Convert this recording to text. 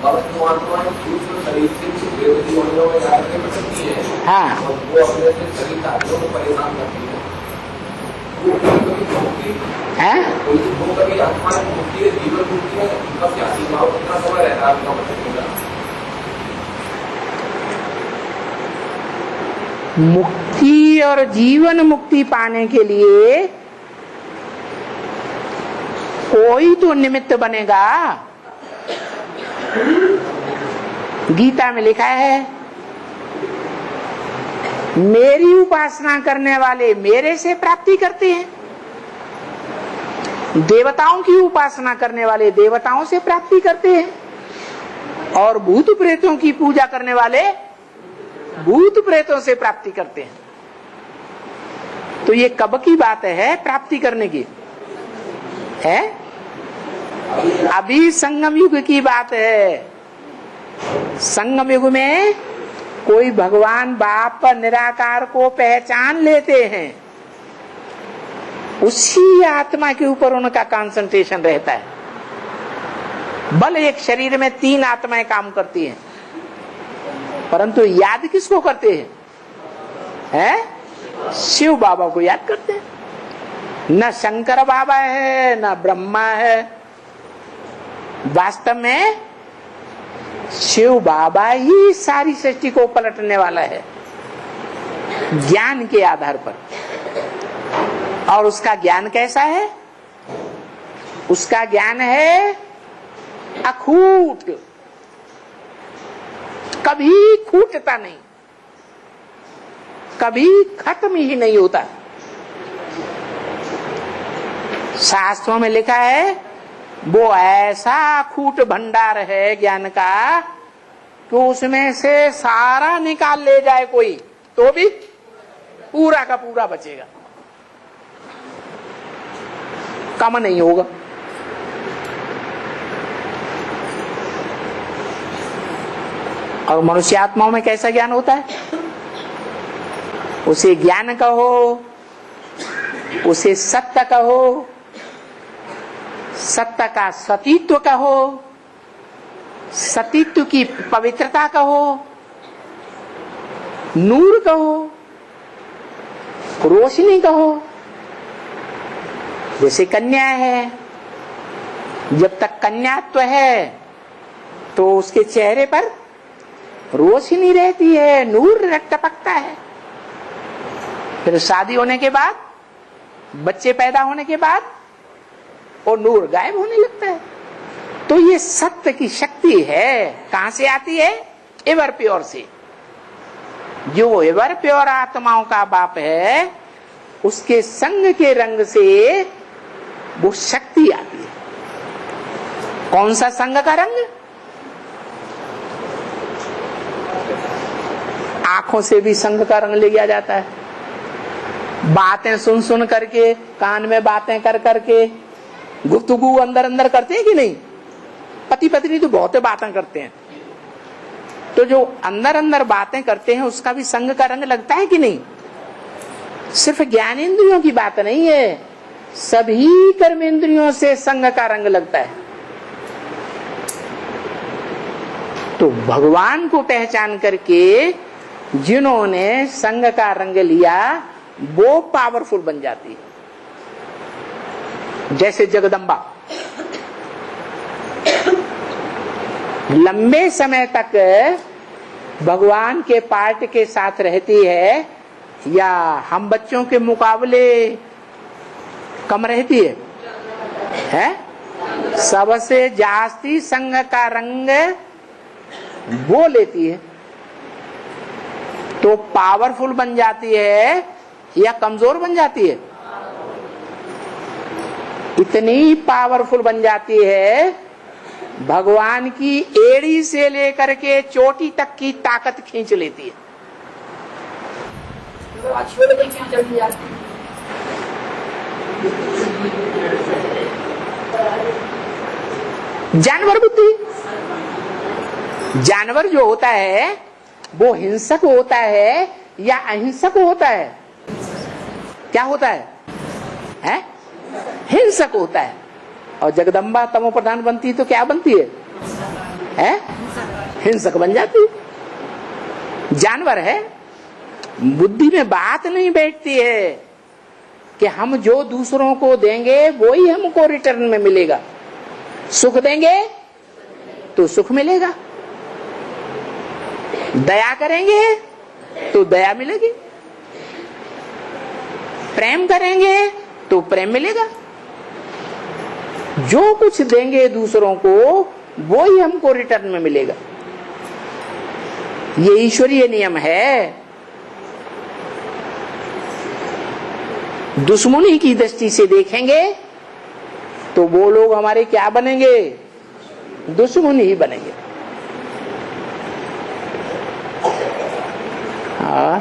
जो आत्माएं सूक्ष्म शरीर से देव जीवनों में जाकर कर सकती है, हाँ, और वो अपने से शरीर धारियों को परेशान करती है। वो कभी वो कभी आत्माएं मुक्ति है, जीवन मुक्ति है, उनका क्या सीमा कितना समय रहता है आपका बताइएगा। मुक्ति और जीवन मुक्ति पाने के लिए कोई तो निमित्त बनेगा। गीता में लिखा है, मेरी उपासना करने वाले मेरे से प्राप्ति करते हैं, देवताओं की उपासना करने वाले देवताओं से प्राप्ति करते हैं, और भूत प्रेतों की पूजा करने वाले भूत प्रेतों से प्राप्ति करते हैं। तो ये कब की बात है प्राप्ति करने की? है अभी संगम युग की बात है। संगम युग में कोई भगवान बाप निराकार को पहचान लेते हैं, उसी आत्मा के ऊपर उनका कंसंट्रेशन रहता है। बल एक शरीर में 3 आत्माएं काम करती हैं, परंतु याद किसको करते हैं? शिव बाबा को याद करते हैं। न शंकर बाबा है न ब्रह्मा है, वास्तव में शिव बाबा ही सारी सृष्टि को पलटने वाला है ज्ञान के आधार पर। और उसका ज्ञान कैसा है? उसका ज्ञान है अखूट, कभी खूटता नहीं, कभी खत्म ही नहीं होता। शास्त्रों में लिखा है वो ऐसा अखूट भंडार है ज्ञान का कि उसमें से सारा निकाल ले जाए कोई तो भी पूरा का पूरा बचेगा, कम नहीं होगा। और मनुष्य आत्माओं में कैसा ज्ञान होता है? उसे ज्ञान कहो, उसे सत्य कहो, सत्य का सतीत्व कहो, सतीत्व की पवित्रता कहो, नूर कहो, रोशनी कहो। जैसे कन्या है, जब तक कन्यात्व है तो उसके चेहरे पर रोशनी रहती है, नूर टपकता है। फिर शादी होने के बाद, बच्चे पैदा होने के बाद वो नूर गायब होने लगता है। तो ये सत्य की शक्ति है। कहां से आती है? एवर प्योर से। जो एवर प्योर आत्माओं का बाप है, उसके संग के रंग से वो शक्ति आती है। कौन सा संग का रंग? आंखों से भी संग का रंग ले लिया जाता है। बातें सुन सुन करके, कान में बातें कर करके गुफ्तगू अंदर अंदर करते हैं कि नहीं? पति पत्नी तो बहुत बातें करते हैं, तो जो अंदर अंदर बातें करते हैं उसका भी संग का रंग लगता है कि नहीं? सिर्फ ज्ञानेंद्रियों की बात नहीं है, सभी कर्मेंद्रियों से संग का रंग लगता है। तो भगवान को पहचान करके जिन्होंने संग का रंग लिया वो पावरफुल बन जाती है। जैसे जगदम्बा लंबे समय तक भगवान के पार्ट के साथ रहती है या हम बच्चों के मुकाबले कम रहती है? सबसे जास्ती संग का रंग वो लेती है। तो पावरफुल बन जाती है या कमजोर बन जाती है? इतनी पावरफुल बन जाती है, भगवान की एड़ी से लेकर के चोटी तक की ताकत खींच लेती है। जानवर बुद्धि, जानवर जो होता है वो हिंसक होता है या अहिंसक होता है? क्या होता है? हिंसक होता है। और जगदम्बा तमो प्रधान बनती तो क्या बनती है? है, हिंसक बन जाती है। जानवर है, बुद्धि में बात नहीं बैठती है कि हम जो दूसरों को देंगे वो ही हमको रिटर्न में मिलेगा। सुख देंगे तो सुख मिलेगा, दया करेंगे तो दया मिलेगी, प्रेम करेंगे तो प्रेम मिलेगा। जो कुछ देंगे दूसरों को वो ही हमको रिटर्न में मिलेगा। ये ईश्वरीय नियम है। दुश्मनी की दृष्टि से देखेंगे तो वो लोग हमारे क्या बनेंगे? दुश्मन ही बनेंगे। हाँ,